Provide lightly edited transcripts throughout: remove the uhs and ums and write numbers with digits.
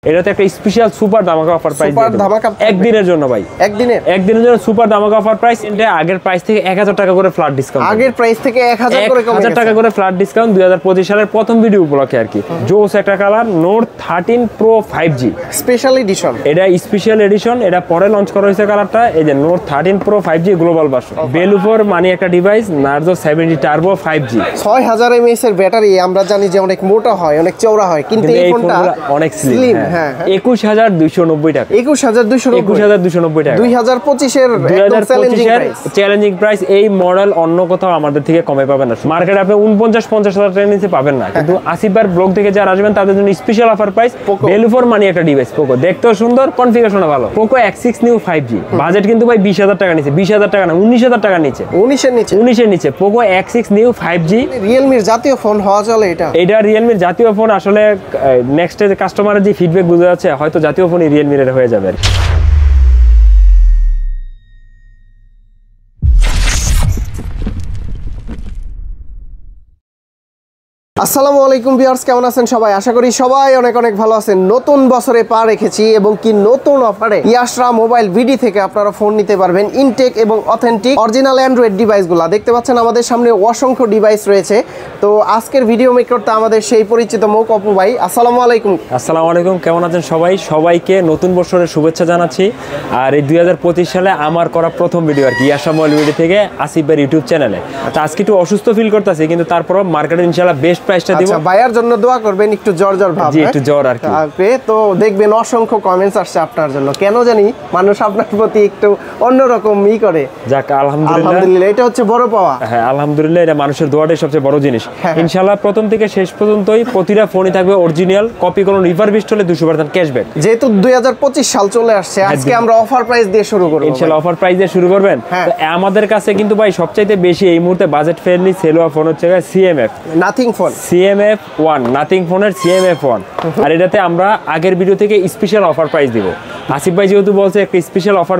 এটাতে একটা special super ধামাকা অফার প্রাইস সুপার ধামাকা একদিনের জন্য ভাই, একদিনের জন্য সুপার ধামাকা অফার প্রাইস। এটা আগের প্রাইস থেকে 1000 টাকা করে ফ্ল্যাট ডিসকাউন্ট, আগের প্রাইস থেকে 1000 করে কমে গেছে, 1000 টাকা করে ফ্ল্যাট ডিসকাউন্ট 2025 সালের প্রথম ভিডিও উপলক্ষে আর কি। জোস একটা colour Note 13 Pro 5G special edition, এটা স্পেশাল এডিশন, এটা পরে লঞ্চ করা হয়েছে কালারটা। এই যে Note 13 Pro 5G global version, value for money একটা device, Narzo 70 Turbo 5G। 6000 mAh এর ব্যাটারি, আমরা জানি যে অনেক মোটা হয়, অনেক চওড়া হয়, কিন্তু এই ফোনটা অনেক স্লিম। হ্যাঁ 21290 টাকা, 21290 টাকা 2025 এর একদম চ্যালেঞ্জিং প্রাইস। এই মডেল অন্য কোথাও আমাদের থেকে কমে পাবেন না, মার্কেটে আপনি 49-50,000 টাকার নিচে পাবেন না, কিন্তু আসিফ ভাইয়ের ব্লগ থেকে যারা আসবেন তাদের জন্য special offer price, value for money একটা ডিভাইস। পোকো দেখতেও সুন্দর, কনফিগারেশনও ভালো। Poco X6 new 5G budget কিন্তু ভাই 20000 টাকা নিচে, 20000 টাকা না 19000 টাকা নিচে, 19 এর নিচে পোকো X6 নিউ 5G। রিয়েলমির জাতীয় ফোন হওয়া চলে এটা রিয়েলমির জাতীয় ফোন। আসলে নেক্সট কাস্টমারের যে ফিডব্যাক বুঝে যাচ্ছে, হয়তো জাতীয় ফোনই রিয়েলমির হয়ে যাবে। আসসালামু আলাইকুম ভিউয়ার্স, কেমন আছেন সবাই? আশা করি সবাই অনেক অনেক ভালো আছেন। নতুন বছরে পা রেখেছি এবং কি নতুন অফারে ইয়াশরা মোবাইল ভিডি থেকে আপনারা ফোন নিতে পারবেন, ইনটেক এবং অথেন্টিক অরিজিনাল অ্যান্ড্রয়েড ডিভাইসগুলো দেখতে পাচ্ছেন। আমাদের সামনে অসংখ্য ডিভাইস রয়েছে। তো আজকের ভিডিও মেকারটা আমাদের সেই পরিচিত মুখ অপু ভাই। আসসালামু আলাইকুম। আসসালামু আলাইকুম, কেমন আছেন সবাই? সবাইকে নতুন বছরের শুভেচ্ছা জানাচ্ছি। আর এই 2025 সালে আমার করা প্রথম ভিডিও আর কি ইয়াশরা মোবাইল ভিডি থেকে আসিফ ভাইয়ের ইউটিউব চ্যানেলে। তো আজকে একটু অসুস্থ ফিল করতেছি, কিন্তু তারপরও মার্কেটে ইনশাআল্লাহ বেস্ট প্রাইসটা দিব। আচ্ছা, ভাইয়ার জন্য দোয়া করবেন, একটু জ্বর ভাব। জি, একটু জ্বর আর কি। তো দেখবেন অসংখ্য কমেন্টস আসছে আপনার জন্য, কেন জানি মানুষ আপনার প্রতি একটু অন্যরকম করে। যাক আলহামদুলিল্লাহ, এটা হচ্ছে বড় পাওয়া। হ্যাঁ আলহামদুলিল্লাহ, এটা মানুষের দোয়াটাই সবচেয়ে বড় জিনিস। ইনশাআল্লাহ প্রথম থেকে শেষ পর্যন্তই প্রতিটা ফোনই থাকবে অরিজিনাল, কপি কোনো রিফারবিশড হলে 200% ক্যাশব্যাক। যেহেতু 2025 সাল চলে আসছে, আজকে আমরা অফার প্রাইস দিয়ে শুরু করব। ইনশাআল্লাহ অফার প্রাইস দিয়ে শুরু করবেন। তো আমাদের কাছে কিন্তু ভাই সবচাইতে বেশি এই মুহূর্তে বাজেট ফ্রেন্ডলি সেল হওয়া ফোন হচ্ছে CMF nothing phone, CMF1 nothing ফোনের CMF1। আর এটাতে আমরা আগের ভিডিও থেকে স্পেশাল অফার প্রাইস দিব। আসিফ ভাই যেহেতু বলছে একটা স্পেশাল অফার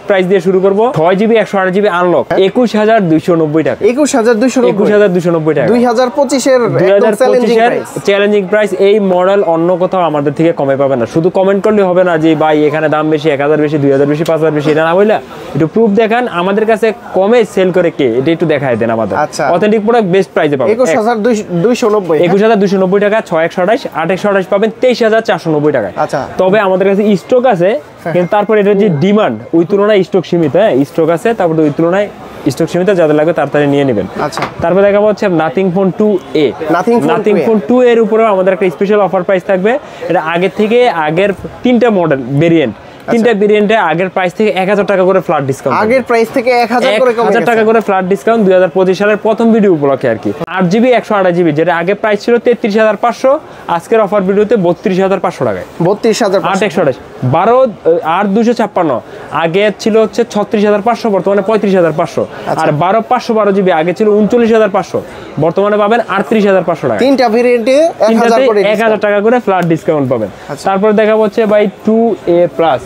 প্রাইস দিয়ে শুরু করব। 6GB 128GB আনলক 21290 টাকা, 21290 টাকা 2025 এর চ্যালেঞ্জিং প্রাইস। এই মডেল অন্য কোথাও আমাদের থেকে কমে পাবেন না। শুধু কমেন্ট করলে হবে না যে ভাই এখানে দাম বেশি, 1000 বেশি, 2000 বেশি, 5000 বেশি, এটা না বললে একটু প্রুফ দেখান। আমাদের কাছে কমে সেল করে কে, এটা একটু দেখায় দেন আমাদের। অথেন্টিক প্রোডাক্ট বেস্ট প্রাইসে পাবেন। 21290 টাকা 6128, 8128 পাবেন 23490 টাকা। তবে আমাদের কাছে স্টক আছে, কিন্তু তারপর এটা যে ডিমান্ড ওই তুলনায় স্টক সীমিত। স্টক আছে, তারপর ওই তুলনায় স্টক সীমিত, যাদের লাগবে তাড়াতাড়ি নিয়ে নেবেন। তারপর দেখা হচ্ছে nothing phone 2A। Nothing phone 2 এর উপরেও আমাদের একটা স্পেশাল অফার প্রাইস থাকবে। এটা আগের 3টা মডেল ভেরিয়েন্ট, 3টা ভেরিয়েন্টে আগের প্রাইস থেকে 1000 টাকা করে ফ্ল্যাট ডিসকাউন্ট, আগের প্রাইস থেকে 1000 টাকা করে ফ্ল্যাট ডিসকাউন্ট 2025 সালের প্রথম ভিডিও উপলক্ষে আর কি। 8GB 128GB যেটা আগে প্রাইস ছিল 33500, আজকের অফার ভিডিওতে 32500 টাকায়, 32128। 12 আগে ছিল হচ্ছে 36500, বর্তমানে 35500। আর 512GB আগে ছিল 39500, বর্তমানে পাবেন 38500 টাকা। 3টা ভেরিয়েন্টে 1000 টাকা করে ফ্ল্যাট ডিসকাউন্ট পাবেন। তারপর দেখা হচ্ছে ভাই 2A প্লাস,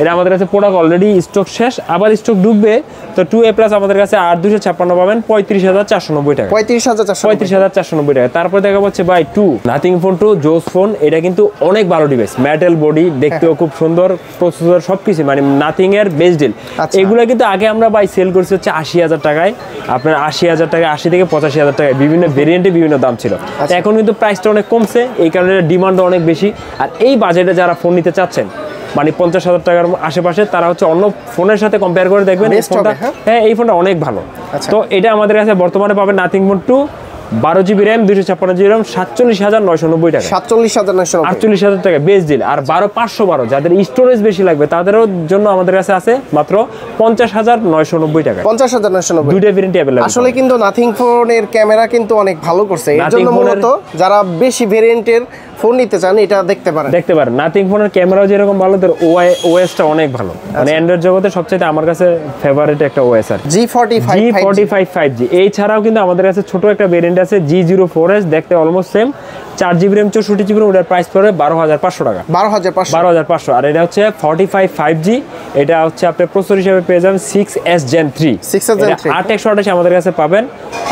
এটা আমাদের কাছে প্রোডাক্ট অলরেডি স্টক শেষ, আবার স্টক ঢুকবে। তো 2A প্লাস আমাদের কাছে 8256 পাবেন 35490 টাকা, 35490 টাকা। তারপর দেখা হচ্ছে ভাই 2 নাথিং ফোন 2 জোস ফোন। এটা কিন্তু অনেক ভালো ডিভাইস, মেটাল বডি, দেখতেও খুব সুন্দর, প্রসেসর সবকিছু মানে নাথিং এর বেস্ট ডিল। এগুলো কিন্তু আগে আমরা ভাই সেল করছি হচ্ছে 80000 টাকায়, আপনার 80000 টাকা, 80 থেকে 85000 টাকায়, বিভিন্ন ভেরিয়েন্টে বিভিন্ন দাম ছিল। এখন কিন্তু প্রাইসটা অনেক কমছে, এই কারণে ডিমান্ডও অনেক বেশি। আর এই বাজেটে যারা ফোন নিতে চাচ্ছেন মানে 50000 টাকার আশেপাশে, তারা হচ্ছে অন্য ফোনের সাথে কম্পেয়ার করে দেখবেন এই ফোনটা। হ্যাঁ এই ফোনটা অনেক ভালো। তো এটা আমাদের কাছে বর্তমানে পাবেন nothing phone 2 12GB RAM 256GB RAM 47990 টাকা, 48000 টাকা বেস্ট ডিল। আর 12512 যাদের স্টোরেজ বেশি লাগবে তাদেরও জন্য আমাদের কাছে আছে মাত্র 50990 টাকা, 50990। দুইটা ভেরিয়েন্ট अवेलेबल। আসলে কিন্তু নাথিং ফোনের ক্যামেরা কিন্তু অনেক ভালো করছে, এর জন্য মূলত যারা বেশি ভেরিয়েন্টের ফোন নিতে চান এটা দেখতে পারেন। নাথিং ফোনের ক্যামেরাও যেরকম ভালো, তার ওএসটা অনেক ভালো। মানে অ্যান্ড্রয়েড জগতে সবচেয়ে আমার কাছে ফেভারিট একটা ওএস আর G45 5G। এই ছাড়াও কিন্তু আমাদের কাছে ছোট একটা ভেরিয়েন্ট আছে G04S, দেখতে almost same, 4GB RAM 64GB RAM, ওটার প্রাইস পড়বে 12500 টাকা, 12500। আর এটা হচ্ছে 45 5G, এটা হচ্ছে আপনি প্রসেসর হিসেবে পেয়ে যাবেন 6S Gen 3, 8128 আমাদের কাছে পাবেন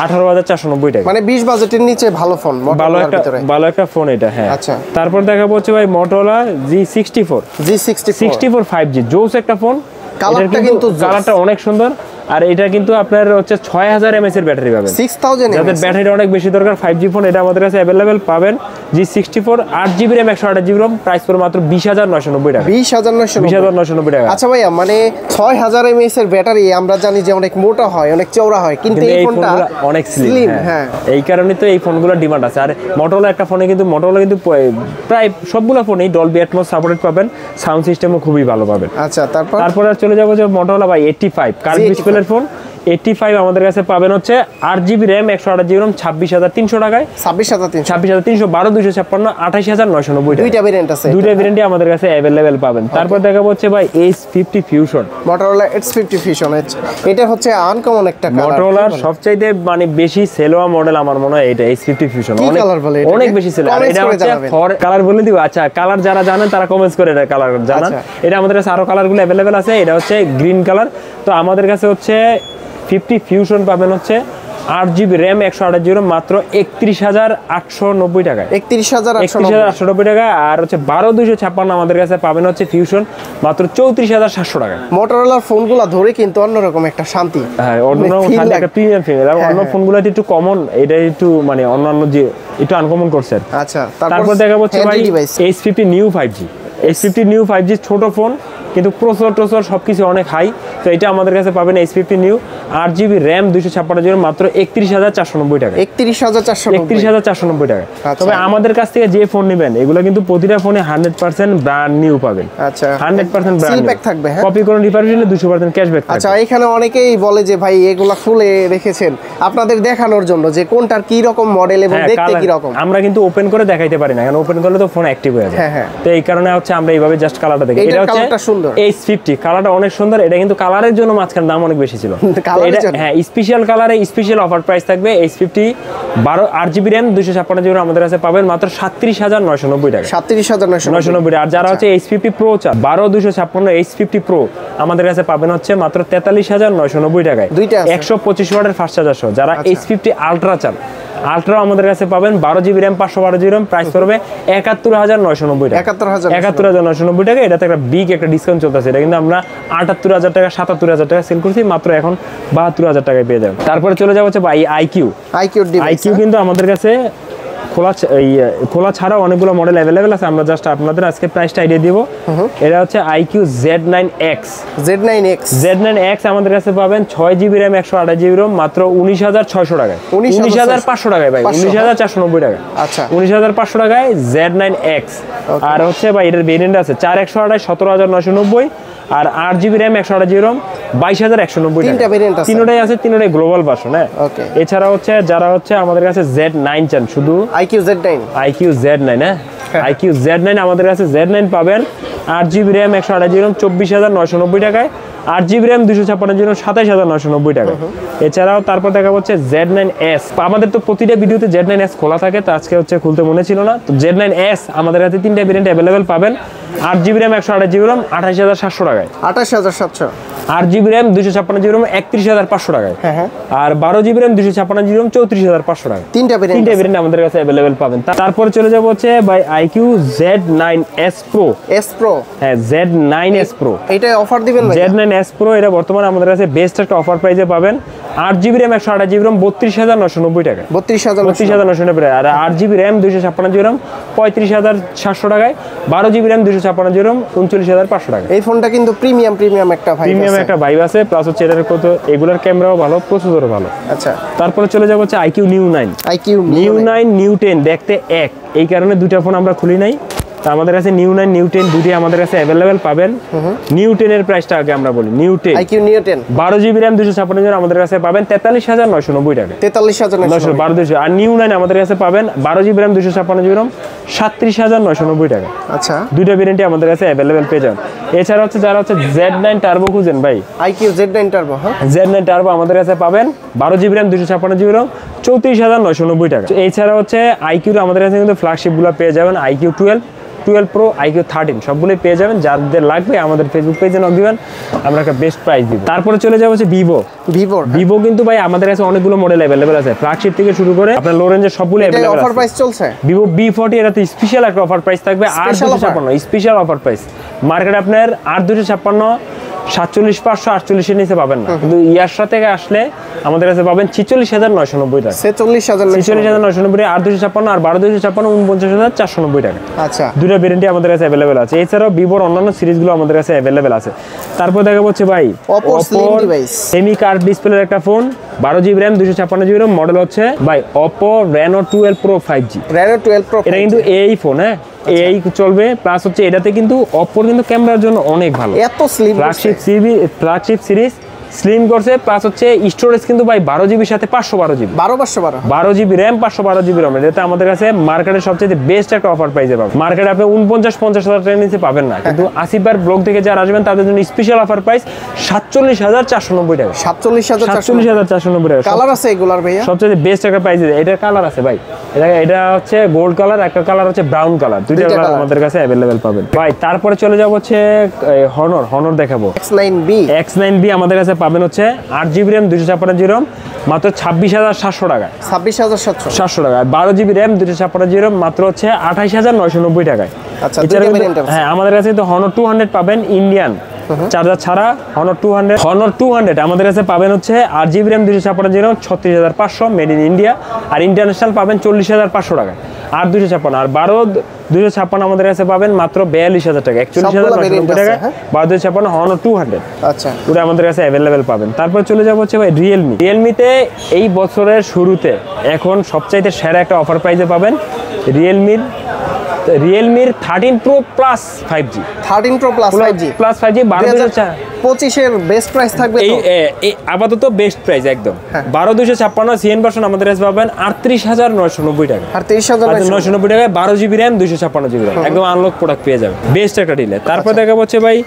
18490 টাকা। মানে 20 বাজেটের নিচে ভালো ফোন, ভালো একটা ফোন এটা। হ্যাঁ আচ্ছা, তারপর দেখাবো হচ্ছে ভাই Motorola G64 5G জোস একটা ফোন। কালারটা কিন্তু কালারটা অনেক সুন্দর। আর এটা কিন্তু আপনার হচ্ছে 6000 mAh এর ব্যাটারি পাবেন। 6000 যাদের ব্যাটারিটা অনেক বেশি দরকার 5G ফোন এটা আমাদের কাছে अवेलेबल পাবেন। G64 8GB RAM 128GB ROM price পড়বে মাত্র 20990 টাকা। 20990 টাকা। আচ্ছা ভাইয়া, মানে 6000 mAh এর ব্যাটারি আমরা জানি যে অনেক মোটা হয়, অনেক চওড়া হয়, কিন্তু এই ফোনটা অনেক স্লিম। হ্যাঁ, এই কারণে তো এই ফোনগুলোর ডিমান্ড আছে। আর Motorola একটা ফোনে কিন্তু প্রায় সবগুলো ফোনেই Dolby Atmos সাপোর্টেড পাবেন, সাউন্ড সিস্টেমও খুবই ভালো পাবেন। আচ্ছা, তারপর চলে যাবো যে Motorola ভাই 85 কার্ভ ডিসপ্লের ফোন 85 আমাদের কাছে পাবেন হচ্ছে 8GB RAM 128GB ROM 26300 টাকায়। 26300 12256 28990 টাকা। দুইটা ভেরিয়েন্ট আছে, দুইটা ভেরিয়েন্টই আমাদের কাছে अवेलेबल পাবেন। তারপর দেখাবো হচ্ছে ভাই H50 Fusion, Motorola H50 Fusion। এটা হচ্ছে আনকমন একটা কালার, Motorola সবচাইতে মানে বেশি সেল হওয়া মডেল আমার মনে হয় এটা H50 Fusion। অনেক বেশি সেল। আর এটা হচ্ছে ফর কালার বলে দিব। আচ্ছা, কালার যারা জানেন তারা কমেন্টস করে এটা কালার জানান। এটা আমাদের কাছে আরো কালারগুলো अवेलेबल আছে। এটা হচ্ছে গ্রিন কালার। তো আমাদের কাছে হচ্ছে 50 Fusion পাবেন হচ্ছে 8GB RAM 128GB ROM মাত্র 31890 টাকায়। 31890 টাকা। আর হচ্ছে 12256 আমাদের কাছে পাবেন হচ্ছে ফিউশন মাত্র 34700 টাকায়। Motorola ফোনগুলো ধরে কিন্তু অন্যরকম একটা শান্তি। হ্যাঁ, অন্যরকম শান্তি, একটা প্রিমিয়াম ফিল। আর অন্য ফোনগুলোতে একটু কমন, এটা একটু মানে অন্যান্য যে একটু আনকমন করছে। আচ্ছা, তারপর দেখা হচ্ছে ভাই H50 New 5G। H50 New 5G ছোট ফোন কিন্তু প্রসেসর সবকিছু অনেক হাই। তো এটা আমাদের কাছে পাবেন H50 New 8GB RAM 256GB মাত্র 31490 টাকা। 31490 টাকা। তবে আমাদের কাছ থেকে যে ফোন নেবেন এগুলো কিন্তু প্রতিটা ফোনে 100% ব্র্যান্ড নিউ পাবেন। আচ্ছা, 100% ব্র্যান্ড সিল ব্যাক থাকবে। হ্যাঁ, কপি করে রিফারবিশ হলে 200% ক্যাশব্যাক থাকবে। আচ্ছা, এখানে অনেকেই বলে যে ভাই এগুলা খুলে রেখেছেন আপনাদের দেখানোর জন্য যে কোনটার কি রকম মডেল এবং দেখতে কি রকম। আমরা কিন্তু ওপেন করে দেখাইতে পারি না, কারণ ওপেন করলে তো ফোন অ্যাক্টিভ হয়ে যায়। তো এই কারণে হচ্ছে আমরা এইভাবে জাস্ট কালারটা দেখি। এটা হচ্ছে H50 কালারটা অনেক সুন্দর। এটা কিন্তু কালারের জন্য মাঝখানে দাম অনেক বেশি ছিল। হ্যাঁ, স্পেশাল কালারে স্পেশাল অফার প্রাইস থাকবে। H50 8GB RAM 256GB ROM আমাদের কাছে পাবেন মাত্র 37990 টাকা। 37990 টাকা। আর যারা হচ্ছে H50 Pro 12256 H50 Pro আমাদের কাছে পাবেন হচ্ছে মাত্র 43990 টাকায়। 125 ওয়াটের ফাস্ট চার্জার সহ। যারা H50 Ultra চান, আলট্রা আমাদের কাছে পাবেন 12GB RAM 512GB RAM price পড়বে 71990 টাকা। 71990 টাকা। এটাতে একটা বিগ একটা ডিসকাউন্ট চলতেছে। এটা কিন্তু আমরা 78000 টাকা 77000 টাকা সেল করছি, মাত্র এখন 72000 টাকায় পেয়ে যাবেন। তারপরে চলে যাবো হচ্ছে ভাই IQ কিন্তু আমাদের কাছে খোলা ছাড়াও অনেকগুলো মডেল अवेलेबल আছে। আমরা জাস্ট আপনাদের আজকে প্রাইসটা আইডিয়া দিব। এটা হচ্ছে IQ Z9X আমাদের কাছে পাবেন 6GB RAM 128GB ROM মাত্র 19600 টাকায়। 19500 টাকায় ভাই, 19490 টাকা। আচ্ছা, 19500 টাকায় Z9X। আর হচ্ছে ভাই এটার ভেরিয়েন্ট আছে 4128 17990 আর 8GB RAM 128GB ROM 22190 টাকা। তিনটাই আছে, তিনটাই গ্লোবাল ভার্সন। হ্যাঁ, এছাড়া হচ্ছে যারা হচ্ছে আমাদের কাছে Z9 চান, শুধু IQ Z9 হ্যাঁ, IQ Z9 আমাদের কাছে Z9 পাবেন 8GB RAM 128GB ROM 24990 টাকায়। 8GB RAM 256GB ROM 27990 টাকা। এছাড়াও তারপর দেখা হচ্ছে Z9S। আমাদের তো প্রতিটা ভিডিওতে Z9S খোলা থাকে, তো আজকে হচ্ছে খুলতে মনে ছিল না। তো Z9S আমাদের কাছে তিনটা ভেরিয়েন্ট अवेलेबल পাবেন। 8GB RAM 128GB ROM 28700 টাকায়। 28700। 8GB RAM 256GB ROM 31500 টাকায়। আর 12GB RAM 256GB ROM 34500 টাকা। তিনটা ভেরিয়েন্ট আমাদের কাছে अवेलेबल পাবেন। তারপরে চলে যাব হচ্ছে ভাই IQ Z9S Pro। হ্যাঁ, Z9S Pro। এটা অফার দিবেন ভাই? Z9S Pro এটা বর্তমানে আমাদের কাছে বেস্ট একটা অফার প্রাইসে পাবেন। 8GB RAM 128GB ROM 32990 টাকা। 32990 টাকা। আর 8GB RAM 256GB ROM 35700 টাকায়। 12GB RAM 256GB ROM 39500 টাকা। এই ফোনটা কিন্তু প্রিমিয়াম একটা ভাইব আছে। প্লাস হচ্ছে এটার কত এগুলার ক্যামেরাও ভালো, প্রসেসরও ভালো। আচ্ছা, তারপরে চলে যাব হচ্ছে IQ New 9 New 10 দেখতে এক, এই কারণে দুইটা ফোন আমরা খুলি নাই। তো আমাদের কাছে New 9 New 10 দুটি আমাদের কাছে अवेलेबल পাবেন। New 10 এর প্রাইসটা আগে আমরা বলি। New 10 IQ New 10 12GB RAM 256GB আমাদের কাছে পাবেন 43990 টাকা। 43990। আর New 9 আমাদের কাছে পাবেন 12GB RAM 256GB ROM 37990 টাকা। আচ্ছা, দুইটা ভেরিয়েন্টই আমাদের কাছে अवेलेबल পেয়ে যান। এছাড়া হচ্ছে যারা হচ্ছে Z9 Turbo খুঁজেন ভাই, IQ Z9 Turbo, হ্যাঁ, Z9 Turbo আমাদের কাছে পাবেন 12GB RAM 256GB ROM 34990 টাকা। এছাড়া হচ্ছে IQ আমাদের কাছে কিন্তু ফ্ল্যাগশিপ গুলো পেয়ে যাবেন। IQ 12 12 Pro, iQOO 13 সবগুলোই পেয়ে যাবেন। যাদের লাগবে আমাদের ফেসবুক পেজে নক দিবেন, আমরা একটা বেস্ট প্রাইস দিব। তারপরে চলে যাবো হচ্ছে ভিভো কিন্তু ভাই আমাদের কাছে অনেকগুলো মডেল अवेलेबल আছে, ফ্ল্যাগশিপ থেকে শুরু করে আপনার লো রেঞ্জের সবগুলো अवेलेबल আছে। অফার প্রাইস চলছে ভিভো B40 এটাতে স্পেশাল একটা অফার প্রাইস থাকবে 8256, স্পেশাল অফার প্রাইস। মার্কেটে আপনার 8256 47,500 48 এর নিচে পাবেন না, কিন্তু ইয়ার সাথে আসলে আমাদের কাছে পাবেন 46,990 টাকা। 46,990 8256 আর 12256 49,490 টাকা। আচ্ছা, দুটো ভেরিয়েন্টই আমাদের কাছে अवेलेबल আছে। এছাড়াও ভিভোর অন্যান্য সিরিজগুলো আমাদের কাছে अवेलेबल আছে। তারপর দেখা হচ্ছে ভাই Oppo Slim device, semi curve ডিসপ্লের একটা phone, 12 GB RAM 256 GB RAM, model হচ্ছে ভাই Oppo Reno 12 Pro 5G। এটা কিন্তু এই ফোন, হ্যাঁ এই চলবে, প্লাস হচ্ছে এটাতে কিন্তু Oppo কিন্তু ক্যামেরার জন্য অনেক ভালো, এত স্লিম ফ্ল্যাগশিপ সিরিজ স্লিম করছে, প্লাস হচ্ছে স্টোরেজ কিন্তু ভাই 12 GB সাথে 512 GB, 12 GB RAM 512 GB RAM। এটা আমাদের কাছে মার্কেটের সবচেয়ে বেস্ট একটা অফার প্রাইসে পাবেন। মার্কেটে আপনি 49-50 টাকার নিচে পাবেন না, কিন্তু আসিফ ভাইয়ের ব্লগ থেকে যারা আসবেন তাদের জন্য স্পেশাল অফার প্রাইস 47,490 টাকা। 47,490 টাকা। কালার আছে এগুলার ভাইয়া, সবচেয়ে বেস্ট একটা প্রাইস। এটা কালার আছে ভাই, এটা হচ্ছে গোল্ড কালার, একটা কালার হচ্ছে ব্রাউন কালার, দুইটা কালার আমাদের কাছে अवेलेबल পাবেন ভাই। তারপরে চলে যাব হচ্ছে হনর দেখাবো। X9B আমাদের কাছে পাবেন হচ্ছে 8 GB RAM 256 GB RAM মাত্র 26,700 টাকা। 26,700 টাকা। 12 GB RAM 256 GB RAM মাত্র হচ্ছে 28,990 টাকায়। আচ্ছা, হ্যাঁ আমাদের কাছে তো Honor 200 পাবেন ইন্ডিয়ান চার্জার ছাড়া। Honor 200 আমাদের কাছে পাবেন হচ্ছে 8 GB RAM 256 GB RAM 36,500 made in India, আর ইন্টারন্যাশনাল পাবেন 40,500 টাকা। আর 256 আর 12,256 আমাদের কাছে পাবেন মাত্র 42,000 টাকা, 41,990 টাকা। 12,256 Honor 200, আচ্ছা ওটা আমাদের কাছে अवेलेबल পাবেন। তারপর চলে যাব হচ্ছে ভাই রিয়েলমিতে এই বছরের শুরুতে এখন সবচাইতে সেরা একটা অফার প্রাইসে পাবেন রিয়েলমির 13 Pro Plus 5G। 13 Pro Plus 5G 12,255 এর বেস্ট প্রাইস থাকবে তো এই আপাতত বেস্ট প্রাইস একদম। 12,256 সিএন ভার্সন আমাদের কাছে পাবেন 38,990 টাকা। 38,990 টাকায় 12 GB RAM 256 GB RAM, একদম আনলক প্রোডাক্ট পেয়ে যাবেন, বেস্ট একটা ডিলে। তারপর দেখা হচ্ছে ভাই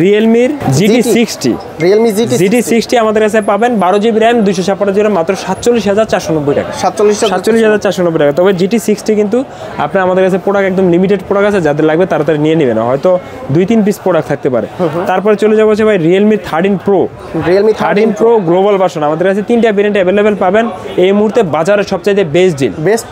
রিয়েলমির GT60 আমাদের কাছে পাবেন 12 GB RAM 256 GB RAM মাত্র 47,490 টাকা। 47,490 টাকা। তবে GT60 কিন্তু আপনি আমাদের কাছে প্রোডাক্ট একদম লিমিটেড প্রোডাক্ট আছে, যাদের লাগবে তাড়াতাড়ি নিয়ে নেবেন, হয়তো 2-3 পিস প্রোডাক্ট থাকতে পারে। তারপরে চলে যাবো ভাই রিয়েলমি 13 Pro গ্লোবাল ভার্সন আমাদের কাছে 3টা ভেরিয়েন্ট अवेलेबल পাবেন। এই মুহূর্তে বাজারের সবচেয়ে বেস্ট ডিল, বেস্ট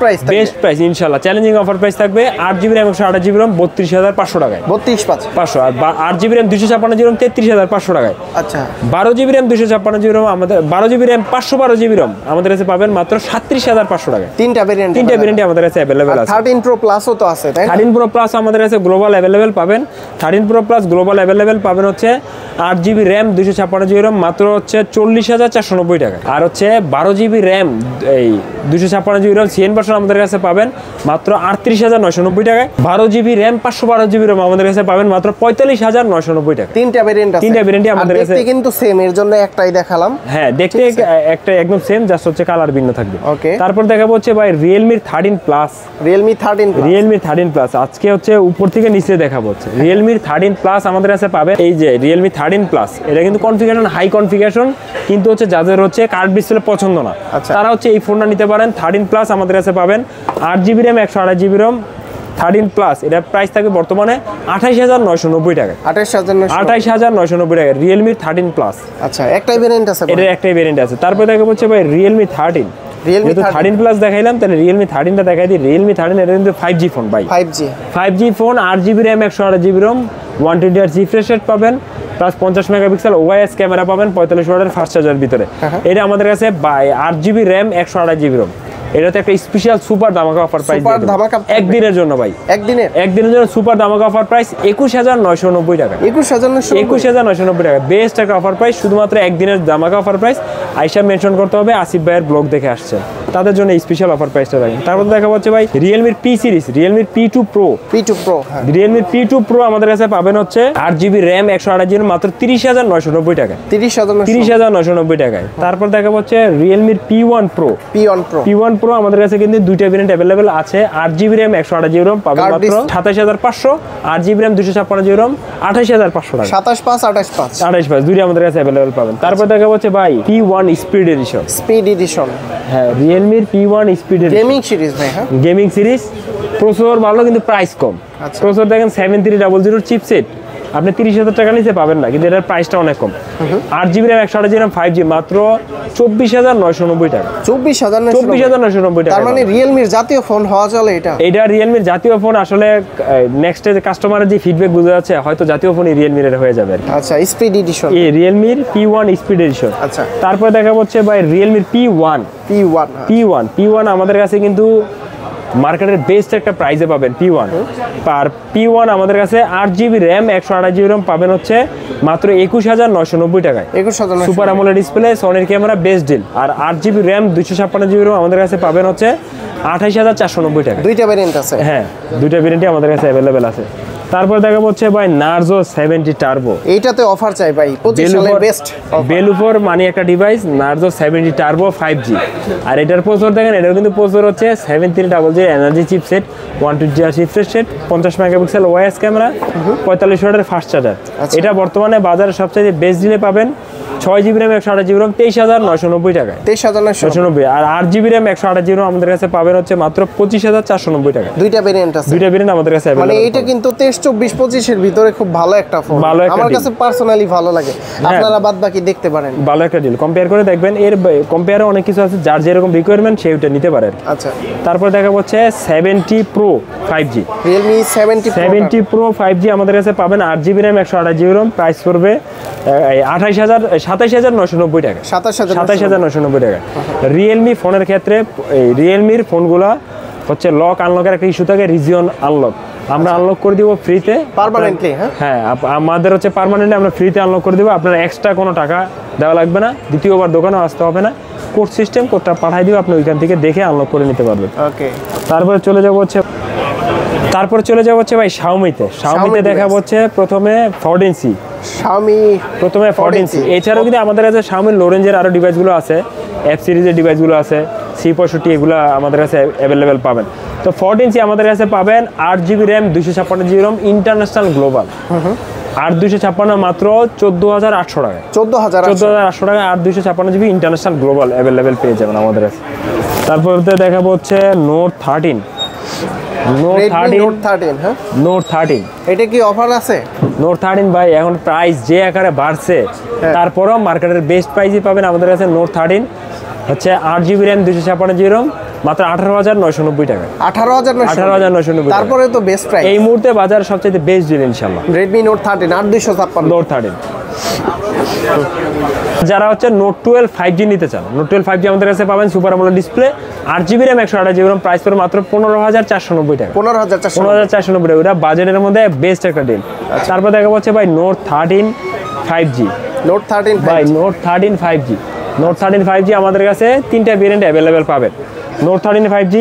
প্রাইস ইনশাআল্লাহ। চ্যালেঞ্জিং অফার প্রাইস থাকবে 8 GB RAM 128 GB RAM 32,500 টাকায়। 32,500 আর 8 GB RAM 256 GB RAM 33,500 টাকায়। আচ্ছা 12 GB RAM 256 GB RAM আমাদের 12 GB RAM 512 GB RAM আমাদের কাছে পাবেন মাত্র 37,500 টাকায়। 3টা ভেরিয়েন্ট আমাদের কাছে अवेलेबल আছে। 13 Pro Plus ও তো আছে, তাই 13 Pro Plus আমাদের কাছে গ্লোবাল अवेलेबल পাবেন। 13 Pro Plus গ্লোবাল अवेलेबल পাবেন হচ্ছে 8 GB RAM 256 GB RAM মাত্র হচ্ছে 40,490 টাকা। আর হচ্ছে 12 GB RAM এই 256 GB RAM সিএন ভার্সন আমাদের কাছে পাবেন মাত্র 38,990 টাকায়। 12 GB RAM 512 GB RAM আমাদের কাছে পাবেন মাত্র 45,990 টাকা। 3টা ভেরিয়েন্টই আমাদের কাছে কিন্তু সেম, এর জন্য একটাই দেখালাম। হ্যাঁ দেখতে একটা একদম সেম, জাস্ট হচ্ছে কালার ভিন্ন থাকবে। তারপর দেখাবো হচ্ছে ভাই রিয়েলমি 13 Plus আজকে হচ্ছে উপর থেকে নিচে দেখাবো হচ্ছে রিয়েলমি 13 Plus আমাদের কাছে পাবে। এই যে রিয়েলমি 13 Plus এটা কিন্তু কনফিগারেশন হাই কনফিগারেশন, কিন্তু হচ্ছে যাদের হচ্ছে কার্ভ ডিসপ্লে পছন্দ না তারা হচ্ছে এই ফোনটা নিতে পারেন। 13 Plus আমাদের কাছে পাবেন 8 GB RAM 128 GB RAM 13 Plus, এটা প্রাইস থাকবে বর্তমানে 28,990 টাকা। 28,990 টাকা রিয়েলমি 13 Plus। আচ্ছা একটাই ভেরিয়েন্ট আছে, এটা একটাই ভেরিয়েন্ট আছে। তারপর দেখাবো হচ্ছে ভাই রিয়েলমি 13 Plus দেখাইলাম, তাহলে রিয়েলমি 13 টা দেখাই দিই। রিয়েলমি 13 এটা কিন্তু 5G ফোন ভাই, 5G phone 8 GB RAM 128 GB RAM 120Hz refresh rate পাবেন, প্লাস 50 মেগাপিক্সেল ওআইএস ক্যামেরা পাবেন 45 ওয়াটের ফাস্ট চার্জার ভিতরে। এটা আমাদের কাছে 8 GB RAM 128 GB RAM, এটাতে একটা স্পেশাল সুপার ধামাকা অফার প্রাইস একদিনের জন্য ভাই, একদিনের জন্য সুপার ধামাকা অফার প্রাইস 21,990 টাকা। 21,990 টাকা বেস্ট একটা অফার প্রাইস, শুধুমাত্র একদিনের ধামাকা অফার প্রাইস। আইসা মেনশন করতে হবে আসিফ ভাইয়ের ব্লগ দেখে আসছে, তাদের জন্য স্পেশাল অফার প্রাইসটা দেখেন। তারপর দেখা হচ্ছে ভাই রিয়েলমির P সিরিজ, রিয়েলমির P2 Pro, রিয়েলমির P2 Pro আমাদের কাছে পাবেন হচ্ছে 8 GB RAM 128 GB মাত্র 30,990 টাকা। 30,990 টাকায়। তারপর দেখা হচ্ছে রিয়েলমির P1 Pro Pro আমাদের কাছে কিন্তু দুইটা ভেরিয়েন্ট अवेलेबल আছে। 8 GB RAM 128 GB RAM পাবেন মাত্র 27,500, 8 GB RAM 256 GB RAM 28,500 টাকা। 27,500 দুইটা আমাদের কাছে अवेलेबल পাবেন। তারপর দেখা হচ্ছে ভাই P1 স্পিড এডিশন, হ্যাঁ রিয়েলমির P1 speed addition gaming series ভাই, হ্যাঁ গেমিং সিরিজ প্রসেসর ভালো কিন্তু প্রাইস কম। প্রসেসর দেখেন 7300 চিপসেট, আপনি 30,000 টাকা নিচে পাবেন না, কিন্তু এটার প্রাইসটা অনেক কম। 8GB RAM 128GB RAM 5G মাত্র 24,990 টাকা। 24,990 টাকা। তার মানে রিয়েলমির জাতীয় ফোন হওয়া চলে এটা? এটা রিয়েলমির জাতীয় ফোন। আসলে নেক্সট যে কাস্টমারের যে ফিডব্যাক বুঝা যাচ্ছে, হয়তো জাতীয় ফোনই রিয়েলমির এটা হয়ে যাবে। আচ্ছা, স্পিড এডিশন, এই রিয়েলমির P1 স্পিড এডিশন। আচ্ছা, তারপরে দেখা হচ্ছে ভাই রিয়েলমির P1 আমাদের কাছে কিন্তু মার্কেটের বেস্ট একটা প্রাইসে পাবেন। P1 আমাদের কাছে 8GB RAM 128GB RAM পাবেন হচ্ছে মাত্র 21,990 টাকায়। সুপার অ্যামোলেড ডিসপ্লে, সনির ক্যামেরা, বেস্ট ডিল। আর 8GB RAM 256GB RAM আমাদের কাছে পাবেন হচ্ছে 28,490 টাকা। দুইটা ভেরিয়েন্ট আছে? হ্যাঁ, দুইটা ভেরিয়েন্টই আমাদের কাছে অ্যাভেলেবেল আছে। তারপর দেখা হচ্ছে ভাই নার্জো 70 টার্বো। এইটাতে অফার চাই ভাই, 25 সালের বেস্ট বেলুফোর মানে একটা ডিভাইস, নার্জো 70 টার্বো 5G। আর এটার প্রসেসর দেখেন, এটার কিন্তু প্রসেসর হচ্ছে 7300 energy chipset, 120Hz refresh rate, 50 megapixel OS camera, 45 ওয়াটের ফাস্ট চার্জার। এটা বর্তমানে বাজারে সবচেয়ে বেস্ট ডিলে পাবেন 6GB RAM 128GB RAM 23,990 টাকায়। 23,990। আর 8GB RAM 128GB RAM আমাদের কাছে পাবেন হচ্ছে মাত্র 25,490 টাকা। দুইটা ভেরিয়েন্ট আছে? দুইটা ভেরিয়েন্ট আমাদের কাছে अवेलेबल। মানে এটা কিন্তু 23, 24, 25 এর ভিতরে খুব ভালো একটা ফোন, আমার কাছে পার্সোনালি ভালো লাগে। আপনারা বাদ বাকি দেখতে পারেন। ভালো একটা ডিল, কম্পেয়ার করে দেখবেন। এর কম্পেয়ারে অনেক কিছু আছে, যার যেরকম রিকোয়ারমেন্ট সে ওটা নিতে পারে। আচ্ছা, তারপর দেখা হচ্ছে 70 Pro 5G। Realme 70 Pro 5G আমাদের কাছে পাবেন 8GB RAM 128GB RAM, price পড়বে 27,990 টাকা। 27,990 টাকা। রিয়েলমি ফোনের ক্ষেত্রে রিয়েলমির ফোনগুলা হচ্ছে লক আনলকের একটা ইস্যু থাকে, রিজিয়ন আনলক। আমরা আনলক করে দিব ফ্রিতে পার্মানেন্টলি। হ্যাঁ, আমাদের হচ্ছে পার্মানেন্টলি আমরা ফ্রিতে আনলক করে দিব, আপনার এক্সট্রা কোনো টাকা দেওয়া লাগবে না, দ্বিতীয়বার দোকানে আসতে হবে না। কোড সিস্টেম, কোডটা পাঠিয়ে দিব, আপনি ওইখান থেকে দেখে আনলক করে নিতে পারবেন। ওকে, তারপরে চলে যাব হচ্ছে ভাই শাওমিতে দেখা হচ্ছে প্রথমে 14C। প্রথমে 14C। এছাড়াও কিন্তু আমাদের কাছে শাওমির লো রেঞ্জের আরো ডিভাইসগুলো আছে, F সিরিজের ডিভাইসগুলো আছে, C65, এগুলো আমাদের কাছে অ্যাভেলেবেল পাবেন। তো 14C আমাদের কাছে পাবেন 8GB RAM 256GB RAM international global. 8/256 মাত্র 14,800 টাকা। 14,800 টাকা 8/256GB ইন্টারন্যাশনাল গ্লোবাল অ্যাভেলেবেল পেয়ে যাবেন আমাদের কাছে। তারপর দেখাবো হচ্ছে নোট 13। নোট 13 এটা কি অফার আছে? নোট 13 ভাই এখন প্রাইস যে আকারে বাড়ছে, তারপরেও মার্কেটের বেস্ট প্রাইসই পাবেন আমাদের কাছে। নোট 13 হচ্ছে 8GB RAM 256GB RAM মাত্র 18,990 টাকা। 18,990। তারপরে তো বেস্ট প্রাইস এই মুহূর্তে বাজারে সবচেয়ে বেস্ট ডিল ইনশাআল্লাহ। Redmi Note 13 8,256। নোট 13। যারা হচ্ছে নোট 12 5G নিতে চান, নোট 12 5G আমাদের কাছে পাবেন super AMOLED display, 8GB RAM 128GB RAM, price পড়ে মাত্র 15,490 টাকা। 15,490 টাকা, ওটা বাজেটের মধ্যে বেস্ট একটা ডিল। তারপর দেখা হচ্ছে ভাই নোট 13 5G। নোট 13 ভাই, নোট 13 5G। নোট 13 5G আমাদের কাছে তিনটা ভেরিয়েন্ট অ্যাভেলেবেল পাবেন। Note 13 5G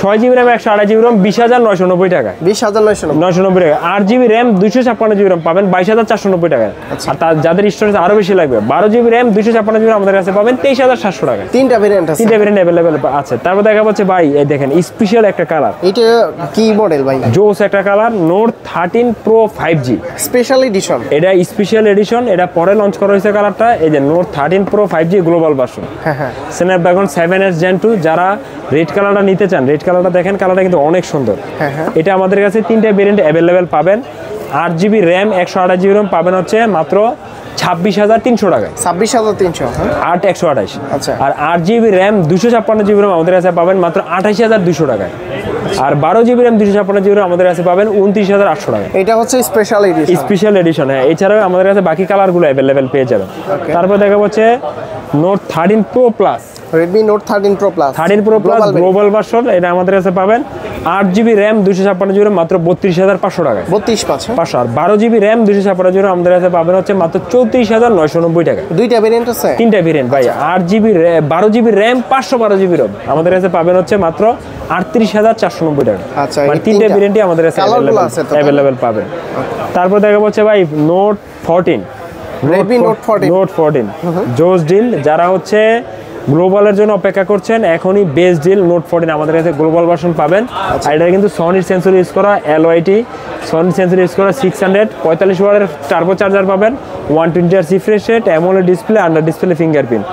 6GB RAM 128GB RAM 20,990 টাকা। 20,990 টাকা। 8GB RAM 256GB RAM পাবেন 22,490 টাকা। আর তার যাদের স্টোরেজ আরো বেশি লাগবে 12GB RAM 256GB RAM আমাদের কাছে পাবেন 23,700 টাকা। তিনটা ভেরিয়েন্ট আছে, তিনটা ভেরিয়েন্ট अवेलेबल আছে। তারপর দেখা হচ্ছে ভাই এই দেখেন স্পেশাল একটা কালার, এটা কি মডেল ভাই? জোস একটা colour, Note 13 Pro 5G special edition. এটা স্পেশাল এডিশন, এটা পরে লঞ্চ করা হয়েছে কালারটা। এই যে Note 13 Pro 5G global version. হ্যাঁ, স্ন্যাপড্রাগন 7S Gen 2। যারা রেড কালারটা নিতে চান, রেড কালারটা দেখেন, কালারটা কিন্তু অনেক সুন্দর। এটা আমাদের কাছে তিনটা ভেরিয়েন্ট अवेलेबल পাবেন। 8GB RAM 128GB RAM পাবেন হচ্ছে মাত্র 26,300 টাকা। 26,300। 8/128। আচ্ছা। আর 8GB RAM 256GB RAM আমাদের কাছে পাবেন মাত্র 28,200 টাকায়। আর 12GB RAM 256GB RAM আমাদের কাছে পাবেন 29,800 টাকা। এটা হচ্ছে স্পেশাল এডিশন। স্পেশাল এডিশন, হ্যাঁ। এছাড়াও আমাদের কাছে বাকি কালারগুলো अवेलेबल পেয়ে যাবেন। তারপর দেখা হচ্ছে note 13 Pro Plus। Redmi Note 13 Pro Plus। 13 Pro Plus global version, এটা আমাদের কাছে পাবেন 8GB RAM 256GB RAM মাত্র 32,500 টাকা। 32,500। আর 12GB RAM 256GB RAM আমাদের কাছে পাবেন হচ্ছে মাত্র 34,990 টাকা। দুইটা ভেরিয়েন্ট আছে? তিনটা ভেরিয়েন্ট ভাই। 8GB 12GB RAM 512GB RAM আমাদের কাছে পাবেন হচ্ছে মাত্র 38,490 টাকা। আচ্ছা, মানে তিনটা ভেরিয়েন্টই আমাদের কাছে अवेलेबल পাবেন। তারপর দেখা হচ্ছে ভাই নোট 14। Redmi Note 14 জোস ডিল। যারা হচ্ছে গ্লোবালের জন্য অপেক্ষা করছেন, এখনই বেস্ট ডিল। নোট 14 আমাদের কাছে গ্লোবাল ভার্সন পাবেন। আর এটা কিন্তু সনির সেন্সর ইউজ করা, LYT সনির সেন্সর ইউজ করা 600 45 ওয়াটের টার্বো চার্জার পাবেন, 120Hz refresh rate, AMOLED display, under display fingerprint.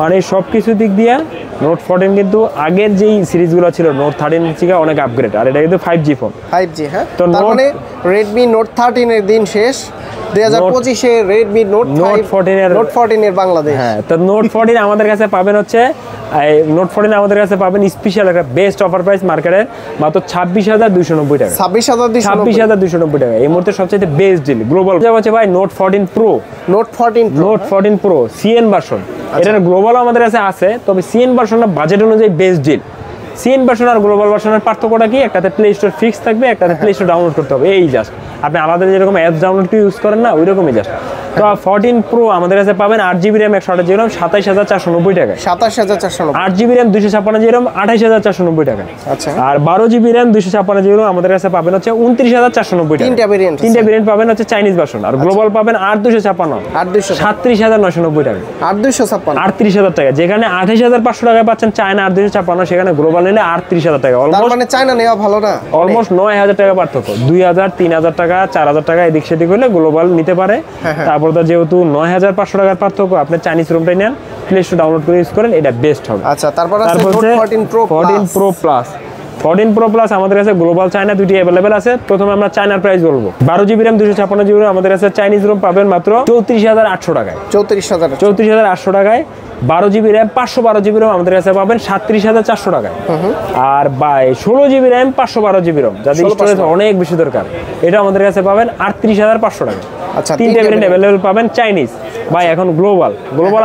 মানে সব কিছু দিক দিয়ে নোট 14 কিন্তু আগের যেই সিরিজগুলো ছিল নোট 13 থেকে অনেক আপগ্রেড, আর এটা কিন্তু 5G ফোন। 5G, হ্যাঁ। তো তার মানে Redmi Note 13 এর দিন শেষ, 2025 এ Redmi Note 14 এর বাংলাদেশ। হ্যাঁ, তো Note 14 আমাদের কাছে পাবেন হচ্ছে Note 14 আমাদের কাছে পাবেন স্পেশাল একটা বেস্ট অফার প্রাইস মার্কেটের মাত্র 26,290 টাকা। 26,290 টাকা এই মুহূর্তে সবচেয়ে বেস্ট ডিল গ্লোবাল। যা হচ্ছে ভাই Note 14 Pro, Note 14 Pro CN version. এটার গ্লোবাল আমাদের কাছে আছে, তবে CN ভার্সনটা বাজেট অনুযায়ী বেস্ট ডিল। CN ভার্সন আর গ্লোবাল ভার্সনের পার্থক্যটা কি? একটাতে প্লে স্টোর ফিক্স থাকবে, একটাতে প্লে স্টোর ডাউনলোড করতে হবে, এই জাস্ট। আপনি আলাদা যেরকম অ্যাপস ডাউনলোড করে ইউজ করেন না, ওইরকমই জাস্ট। তো 14 Pro আমাদের কাছে পাবেন 8GB RAM 128GB RAM 27,490 টাকা। 27,490। 8GB RAM 256GB RAM 28,490 টাকা। আচ্ছা। আর 12GB RAM 256GB RAM আমাদের কাছে পাবেন হচ্ছে 29,490 টাকা। তিনটা ভেরিয়েন্ট পাবেন হচ্ছে চাইনিজ ভার্সন, আর গ্লোবাল পাবেন 8,256 37,990 টাকা। 38,000 টাকা, যেখানে 28,500 টাকায় পাচ্ছেন চায়না 8,256, সেখানে গ্লোবাল নিলে 38,000 টাকা। তার মানে চায়না নেওয়া ভালো না? অলমোস্ট 9,000 টাকা পার্থক্য। 2,000 3,000 টাকা 4,000 টাকা এদিক সেদিক হলে গ্লোবাল নিতে পারে। তারপর তো যেহেতু 9,500 টাকার পার্থক্য, আপনি চাইনিজ রুমটাই নেন, প্লে স্টোর ডাউনলোড করে ইউজ করেন, এটা বেস্ট হবে। আচ্ছা, তারপর আছে Note 14 Pro Plus। 14 Pro Plus আমাদের কাছে গ্লোবাল চায়না দুটি अवेलेबल আছে। প্রথমে আমরা চায়নার প্রাইস বলবো। 12GB RAM 256GB RAM আমাদের কাছে চাইনিজ রুম পাবেন মাত্র 34,800 টাকায়। 34,800 টাকায়। 12GB RAM 512GB RAM আমাদের কাছে পাবেন 37,400 টাকায়। আর 16GB RAM 512GB RAM যাদের স্টোরেজ অনেক বেশি দরকার, এটা আমাদের কাছে পাবেন 38,500 টাকা। আচ্ছা, তিনটে ভেরিয়েন্ট अवेलेबल পাবেন চাইনিজ। ভাই এখন গ্লোবাল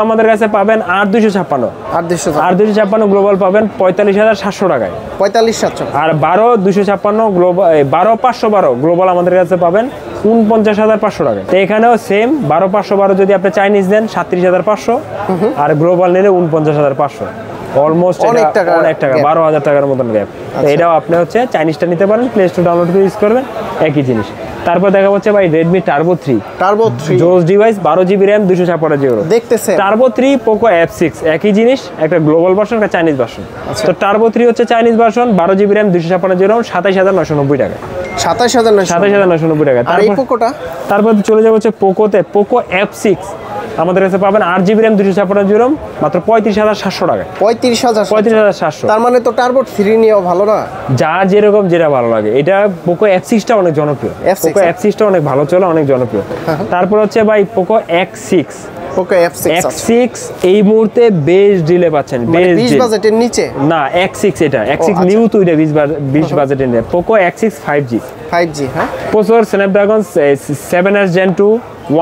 আমাদের কাছে পাবেন 8,256 গ্লোবাল পাবেন 45,700 টাকায়। 45,700। আর 12,256 গ্লোবাল 12,512 গ্লোবাল আমাদের কাছে পাবেন 49,500 টাকা। তো এখানেও সেম 12,512 যদি আপনি চাইনিজ দেন 37,500, আর গ্লোবাল নিলে 49,500। অলমোস্ট অনেক টাকা 12,000 টাকার মতন গ্যাপ। তো এটাও আপনি হচ্ছে চাইনিজটা নিতে পারেন, প্লে স্টোর ডাউনলোড করে ইউজ করবেন, একই জিনিস। তারপর দেখা হচ্ছে ভাই Redmi Turbo 3 জোস ডিভাইস 12GB RAM 256GB দেখতেছেন। Turbo 3 Poco F6 একই জিনিস, একটা গ্লোবাল ভার্সন একটা চাইনিজ ভার্সন। তো Turbo 3 হচ্ছে Chinese version 12GB RAM 256GB RAM 27,990 টাকা। 27,990 টাকা। আর এই পোকোটা তারপর চলে যাবে হচ্ছে পোকোতে Poco F6 আমাদের কাছে পাবেন 8GB RAM 256GB RAM মাত্র 35,700 টাকা। 35,700। তার মানে তো Turbo 3 নিয়েও ভালো না? যার যেরকম যেটা ভালো লাগে। এটা Poco F6 টা অনেক জনপ্রিয়। Poco F6 টা অনেক ভালো চলে, অনেক জনপ্রিয়। তারপর হচ্ছে ভাই Poco X6 এই মুহূর্তে বেস্ট ডিলে পাচ্ছেন। বেস্ট 20 বাজেটের নিচে না, X6 এটা X6 নিউ তো এটা 20 বাজেটের নিয়ে। Poco X6 5G, হ্যাঁ। Processor Snapdragon 7S Gen 2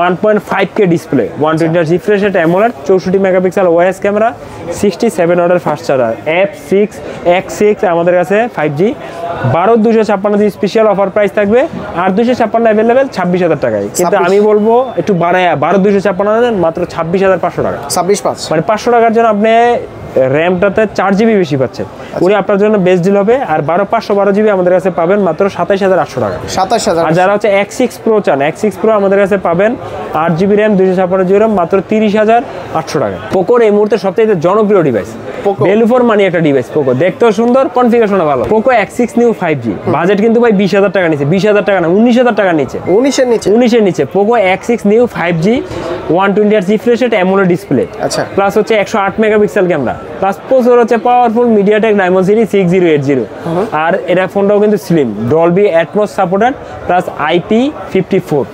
1.5K display, 120Hz refresh rate, AMOLED, 64 megapixel OIS camera, 67 ওয়াটের ফাস্ট চার্জার। F6 X6 আমাদের কাছে 5G 12,256 স্পেশাল অফার প্রাইস থাকবে, আর 256 अवेलेबल 26,000 টাকায়। কিন্তু আমি বলবো একটু বাড়ায়া 12,256 মাত্র 26,500 টাকা। 26,500 মানে 500 টাকার জন্য আপনি র্যামটাতে 4GB বেশি পাচ্ছেন, ওই আপনার জন্য বেস্ট ডিল হবে। আর 512GB আমাদের কাছে পাবেন মাত্র 27,800 টাকা। 27,000। আর যারা হচ্ছে X6 Pro চান, X6 Pro আমাদের কাছে পাবেন 8GB RAM 256GB RAM মাত্র 30,800 টাকা। পোকোর এই মুহূর্তে সবচেয়ে জনপ্রিয় ডিভাইস, ভ্যালু ফর মানি একটা ডিভাইস। পোকো দেখতেও সুন্দর, কনফিগারেশনও ভালো। Poco X6 new 5G budget কিন্তু ভাই 20,000 টাকা নিচে, 20,000 টাকা না 19,000 টাকার নিচে, 19-এর নিচে Poco X6 new 5G 120Hz refresh rate, AMOLED display, আচ্ছা, প্লাস হচ্ছে 108 মেগাপিক্সেল ক্যামেরা, প্লাস প্রসেসর হচ্ছে পাওয়ারফুল MediaTek Dimensity 6080। আর এটা ফোনটাও কিন্তু slim, Dolby Atmos supported, plus IP54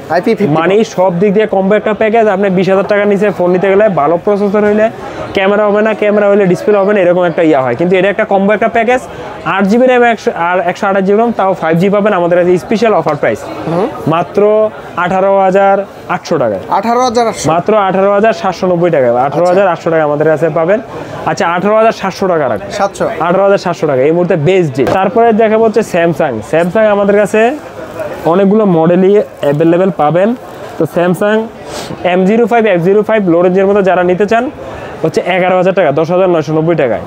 মানে সব দিক দিয়ে কম্বো একটা প্যাকেজ। আপনি 20,000 টাকার নিচে ফোন নিতে গেলে ভালো প্রসেসর হইলে ক্যামেরা হবে না, ক্যামেরা হইলে ডিসপ্লে হবে না, এরকম একটা ইয়া হয়। কিন্তু এটা একটা কম্বো একটা প্যাকেজ, 8GB RAM আর 128GB RAM, তাও 5G পাবেন আমাদের কাছে স্পেশাল অফার প্রাইস মাত্র 18,800 টাকায়। মাত্র 18,790 টাকা, 18,800 টাকা আমাদের কাছে পাবেন। আচ্ছা 18,700 টাকা রাখবেন, 18,700 টাকা এই মুহূর্তে বেস্ট ডিল। তারপরে দেখা হচ্ছে স্যামসাং আমাদের কাছে অনেকগুলো মডেলই অ্যাভেলেবেল পাবেন। তো স্যামসাং M05 F05 লো রেঞ্জের মধ্যে যারা নিতে চান হচ্ছে 11,000 টাকা, 10,990 টাকায়।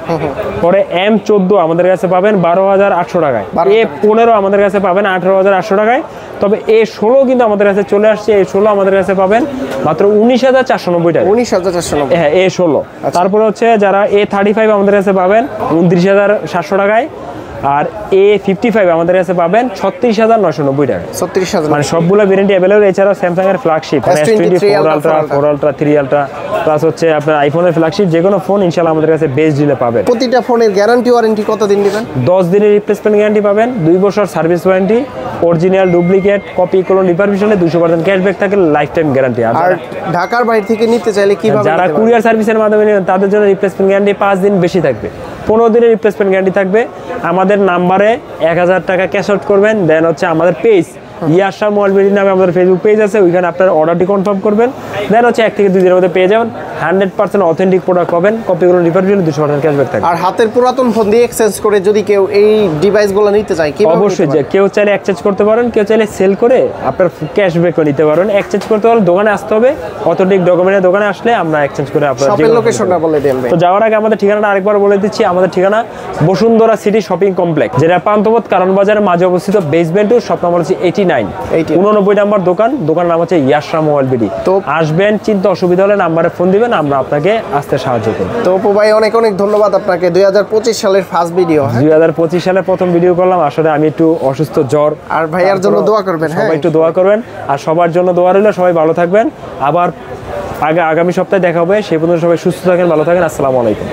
পরে M14 আমাদের কাছে পাবেন 12,800 টাকায়। A15 আমাদের কাছে পাবেন 18,800 টাকায়। তবে A16 কিন্তু আমাদের কাছে চলে আসছে, A16 আমাদের কাছে পাবেন মাত্র 19,490 টাকা। 19,490, হ্যাঁ A16। তারপরে হচ্ছে যারা A35 আমাদের কাছে পাবেন 29,700 টাকায়। আর A55 আমাদের কাছে পাবেন 36,990 টাকা। 36,000 মানে সবগুলো ভেরিয়েন্ট अवेलेबल। এছাড়াও স্যামসাং এর flagship S24 ultra, 4 ultra, 3 ultra plus হচ্ছে আপনার আইফোনের ফ্ল্যাগশিপ যে কোনো ফোন ইনশাআল্লাহ আমাদের কাছে বেস্ট ডিলে পাবেন। প্রতিটা ফোনের গ্যারান্টি ওয়ারেন্টি কতদিন দিবেন? 10 দিনের রিপ্লেসমেন্ট গ্যারান্টি পাবেন, 2 বছর service warranty, original duplicate copy কোনো রিপারমিশনে 200% ক্যাশব্যাক থাকে, লাইফ টাইম গ্যারান্টি। আর ঢাকার বাইরে থেকে নিতে চাইলে কিভাবে? যারা কুরিয়ার সার্ভিসের মাধ্যমে নেবেন তাদের জন্য রিপ্লেসমেন্ট গ্যারান্টি 5 দিন বেশি থাকবে, 15 দিনের রিপ্লেসমেন্ট গ্যারান্টি থাকবে। আমাদের নাম্বারে 1000 টাকা ক্যাশ আউট করবেন, দেন হচ্ছে আমাদের পেজ ইয়াশা মোবাইল বিডি নামে আমাদের ফেসবুক পেজ আছে, ওইখানে আপনার অর্ডারটি কনফার্ম করবেন, দেন হচ্ছে 1 থেকে 2 দিনের মধ্যে পেয়ে যাবেন। 100% অথেন্টিক প্রোডাক্ট পাবেন, কপিগুলো রিপারমিশনে 200% ক্যাশব্যাক থাকবে। আর হাতের পুরাতন ফোন দিয়ে এক্সচেঞ্জ করে যদি কেউ এই ডিভাইসগুলো নিতে চায় কিভাবে? অবশ্যই যে কেউ চাইলে এক্সচেঞ্জ করতে পারেন, কেউ চাইলে সেল করে আপনার ক্যাশব্যাকও নিতে পারেন। এক্সচেঞ্জ করতে হলে দোকানে আসতে হবে, অথেন্টিক ডকুমেন্টের দোকানে আসলে আমরা এক্সচেঞ্জ করে আপনার শপের লোকেশনটা বলে দেন। তো যাওয়ার আগে আমাদের ঠিকানাটা আরেকবার বলে দিচ্ছি। আমাদের ঠিকানা বসুন্ধরা সিটি শপিং কমপ্লেক্স, যেটা পান্থপথ কারণ বাজারের মাঝে অবস্থিত, বেসমেন্ট 2, শপ নাম্বার হচ্ছে 89, 89 নাম্বার দোকান। দোকানের নাম হচ্ছে ইয়াশা মোবাইল বিডি। তো আসবেন, চিন্তা অসুবিধা হলে নাম্বারে ফোন দিবেন, আমরা আপনাকে আসতে সাহায্য করব। তো অপু ভাই অনেক অনেক ধন্যবাদ আপনাকে। 2025 সালের ফার্স্ট ভিডিও। 2025 সালে প্রথম ভিডিও করলাম, আসলে আমি একটু অসুস্থ, জ্বর। আর ভাইয়ার জন্য দোয়া করবেন, সবাই একটু দোয়া করবেন, আর সবার জন্য দোয়া রইল। সবাই ভালো থাকবেন, আবার আগামী সপ্তাহে দেখা হবে। সেই পর্যন্ত সবাই সুস্থ থাকেন, ভালো থাকেন। আসসালামু আলাইকুম।